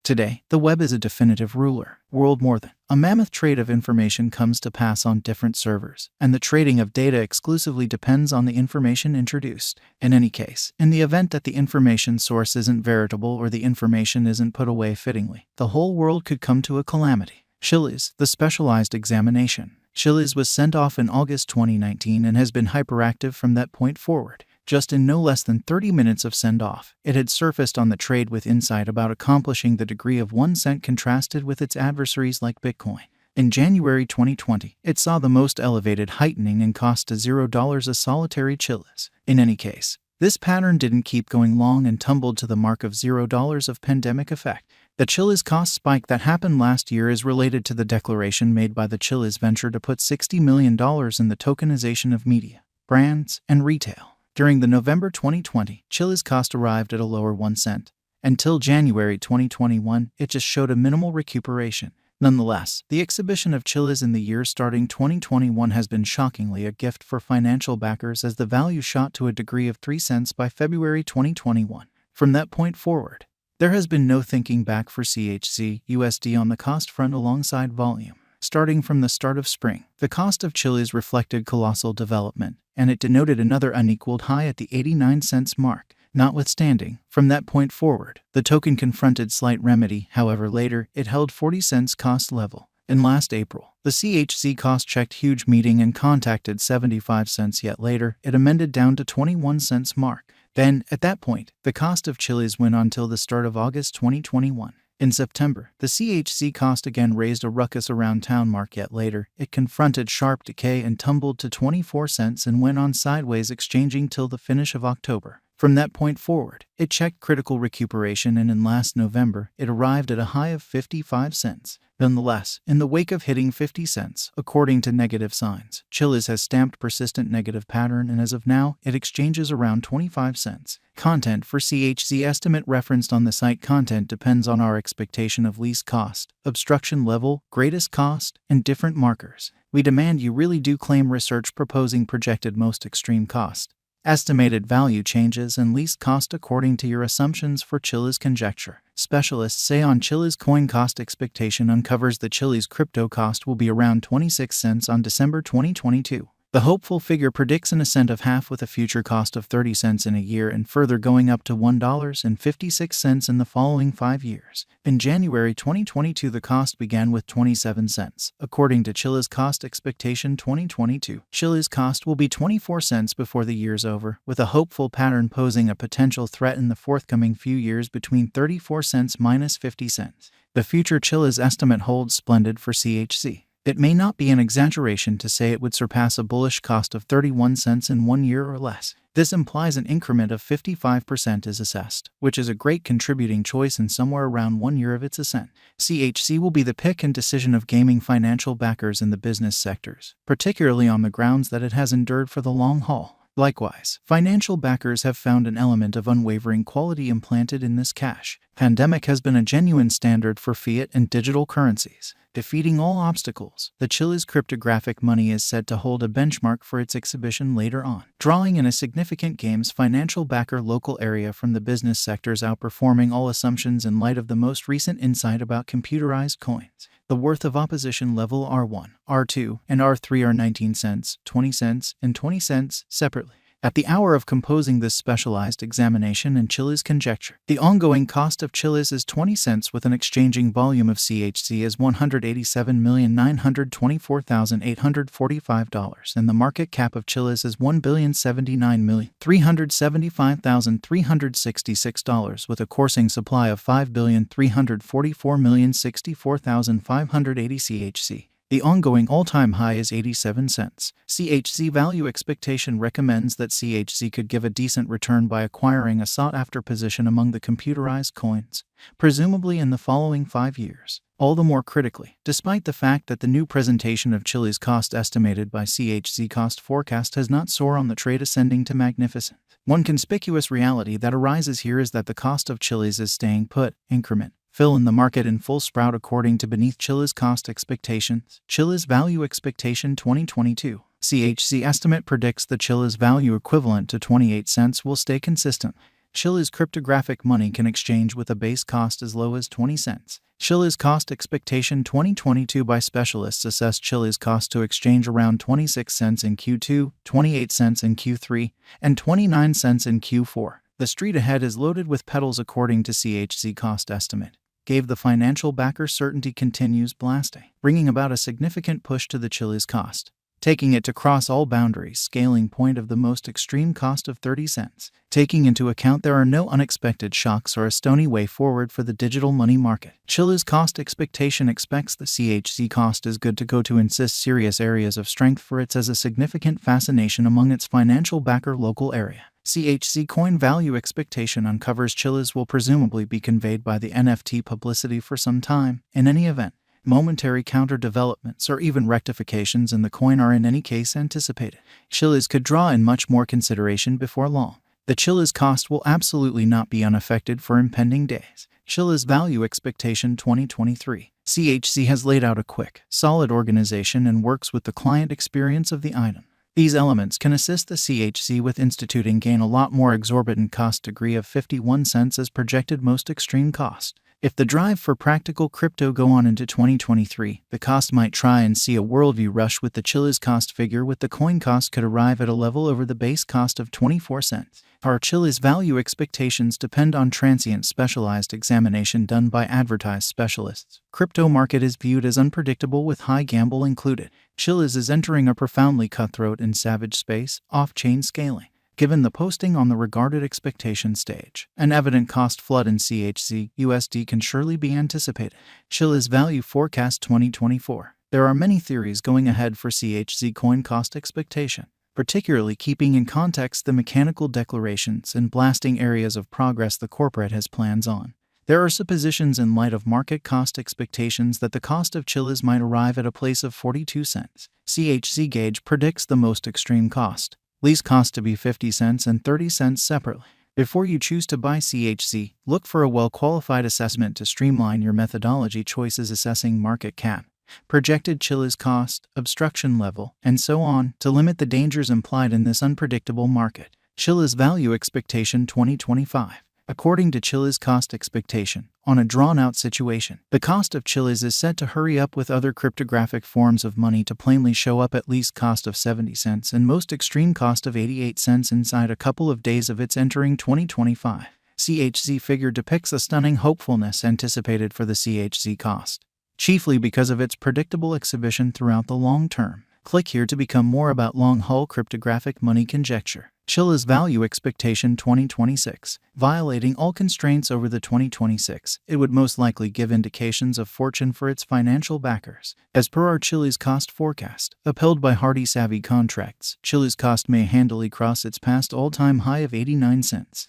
Today, the web is a definitive ruler. World more than a mammoth trade of information comes to pass on different servers, and the trading of data exclusively depends on the information introduced. In any case, in the event that the information source isn't veritable or the information isn't put away fittingly, the whole world could come to a calamity. Chiliz, the specialized examination. Chiliz was sent off in August 2019 and has been hyperactive from that point forward. Just in no less than 30 minutes of send-off, it had surfaced on the trade with insight about accomplishing the degree of 1 cent contrasted with its adversaries like Bitcoin. In January 2020, it saw the most elevated heightening in cost to $0 a solitary Chiliz. In any case, this pattern didn't keep going long and tumbled to the mark of $0 of pandemic effect. The Chiliz cost spike that happened last year is related to the declaration made by the Chiliz venture to put $60 million in the tokenization of media, brands, and retail. During the November 2020, Chiliz cost arrived at a lower 1 cent. Until January 2021, it just showed a minimal recuperation. Nonetheless, the exhibition of Chiliz in the year starting 2021 has been shockingly a gift for financial backers as the value shot to a degree of 3 cents by February 2021. From that point forward, there has been no thinking back for CHZ USD on the cost front alongside volume. Starting from the start of spring, the cost of Chiliz reflected colossal development, and it denoted another unequaled high at the 89 cents mark. Notwithstanding, from that point forward, the token confronted slight remedy. However, later, it held 40 cents cost level. In last April, the CHZ cost checked huge meeting and contacted 75 cents. Yet later, it amended down to 21 cents mark. Then, at that point, the cost of Chiliz went on till the start of August 2021. In September, the CHZ cost again raised a ruckus around town mark. Yet later, it confronted sharp decay and tumbled to 24 cents and went on sideways exchanging till the finish of October. From that point forward, it checked critical recuperation and in last November, it arrived at a high of 55 cents. Nonetheless, in the wake of hitting 50 cents, according to negative signs, Chiliz has stamped persistent negative pattern and as of now, it exchanges around 25 cents. Content for CHZ estimate referenced on the site. Content depends on our expectation of least cost, obstruction level, greatest cost, and different markers. We demand you really do claim research proposing projected most extreme cost, estimated value changes, and least cost according to your assumptions for Chiliz conjecture. Specialists say on Chiliz coin cost expectation uncovers the Chiliz crypto cost will be around 26 cents on December 2022. The hopeful figure predicts an ascent of half with a future cost of 30 cents in a year and further going up to $1.56 in the following 5 years. In January 2022, the cost began with 27 cents. According to Chiliz cost expectation 2022, Chiliz cost will be 24 cents before the year's over, with a hopeful pattern posing a potential threat in the forthcoming few years between 34 cents minus 50 cents. The future Chiliz estimate holds splendid for CHZ. It may not be an exaggeration to say it would surpass a bullish cost of 31 cents in 1 year or less. This implies an increment of 55% is assessed, which is a great contributing choice in somewhere around 1 year of its ascent. CHZ will be the pick and decision of gaming financial backers in the business sectors, particularly on the grounds that it has endured for the long haul. Likewise, financial backers have found an element of unwavering quality implanted in this cash. Pandemic has been a genuine standard for fiat and digital currencies. Defeating all obstacles, the Chiliz cryptographic money is said to hold a benchmark for its exhibition later on, drawing in a significant games financial backer local area from the business sectors, outperforming all assumptions in light of the most recent insight about computerized coins. The worth of opposition level R1, R2, and R3 are 19 cents, 20 cents, and 20 cents, separately. At the hour of composing this specialized examination and Chiliz conjecture, the ongoing cost of Chiliz is 20 cents with an exchanging volume of CHZ as $187,924,845 and the market cap of Chiliz is $1,079,379,366 with a coursing supply of 5,344,064,580 CHZ. The ongoing all-time high is 87 cents. CHZ value expectation recommends that CHZ could give a decent return by acquiring a sought-after position among the computerized coins, presumably in the following 5 years. All the more critically, despite the fact that the new presentation of Chiliz cost estimated by CHZ cost forecast has not soared on the trade ascending to magnificent. One conspicuous reality that arises here is that the cost of Chiliz is staying put, increment. Fill in the market in full sprout according to beneath Chiliz cost expectations. Chiliz value expectation 2022. CHZ estimate predicts the Chiliz value equivalent to 28 cents will stay consistent. Chiliz cryptographic money can exchange with a base cost as low as 20 cents. Chiliz cost expectation 2022 by specialists assessed Chiliz cost to exchange around 26 cents in Q2, 28 cents in Q3, and 29 cents in Q4. The street ahead is loaded with pedals according to CHZ cost estimate. Gave the financial backer certainty continues blasting, bringing about a significant push to the Chiliz cost, taking it to cross all boundaries, scaling point of the most extreme cost of 30 cents. Taking into account there are no unexpected shocks or a stony way forward for the digital money market. Chiliz cost expectation expects the CHZ cost is good to go to insist serious areas of strength for its as a significant fascination among its financial backer local area. CHZ coin value expectation uncovers Chiliz will presumably be conveyed by the NFT publicity for some time. In any event, momentary counter developments or even rectifications in the coin are in any case anticipated. Chiliz could draw in much more consideration before long. The Chiliz cost will absolutely not be unaffected for impending days. Chiliz value expectation 2023. CHZ has laid out a quick, solid organization and works with the client experience of the item. These elements can assist the CHZ with instituting gain a lot more exorbitant cost degree of 51 cents as projected most extreme cost. If the drive for practical crypto go on into 2023, the cost might try and see a worldview rush with the Chiliz cost figure with the coin cost could arrive at a level over the base cost of 24 cents. Our Chiliz value expectations depend on transient specialized examination done by advertised specialists. Crypto market is viewed as unpredictable with high gamble included. Chiliz is entering a profoundly cutthroat and savage space, off-chain scaling. Given the posting on the regarded expectation stage, an evident cost flood in CHZ USD can surely be anticipated. Chiliz value forecast 2024. There are many theories going ahead for CHZ coin cost expectation, particularly keeping in context the mechanical declarations and blasting areas of progress the corporate has plans on. There are suppositions in light of market cost expectations that the cost of Chiliz might arrive at a place of 42 cents. CHZ gauge predicts the most extreme cost. Lease cost to be 50 cents and 30 cents separately. Before you choose to buy CHZ, look for a well-qualified assessment to streamline your methodology choices assessing market cap, projected Chiliz cost, obstruction level, and so on to limit the dangers implied in this unpredictable market. Chiliz value expectation 2025. According to Chiliz cost expectation, on a drawn-out situation, the cost of Chiliz is set to hurry up with other cryptographic forms of money to plainly show up at least cost of 70 cents and most extreme cost of 88 cents inside a couple of days of its entering 2025. CHZ figure depicts a stunning hopefulness anticipated for the CHZ cost, chiefly because of its predictable exhibition throughout the long term. Click here to become more about long-haul cryptographic money conjecture. Chiliz value expectation 2026. Violating all constraints over the 2026, it would most likely give indications of fortune for its financial backers. As per our Chiliz cost forecast, upheld by hardy savvy contracts, Chiliz cost may handily cross its past all-time high of 89 cents.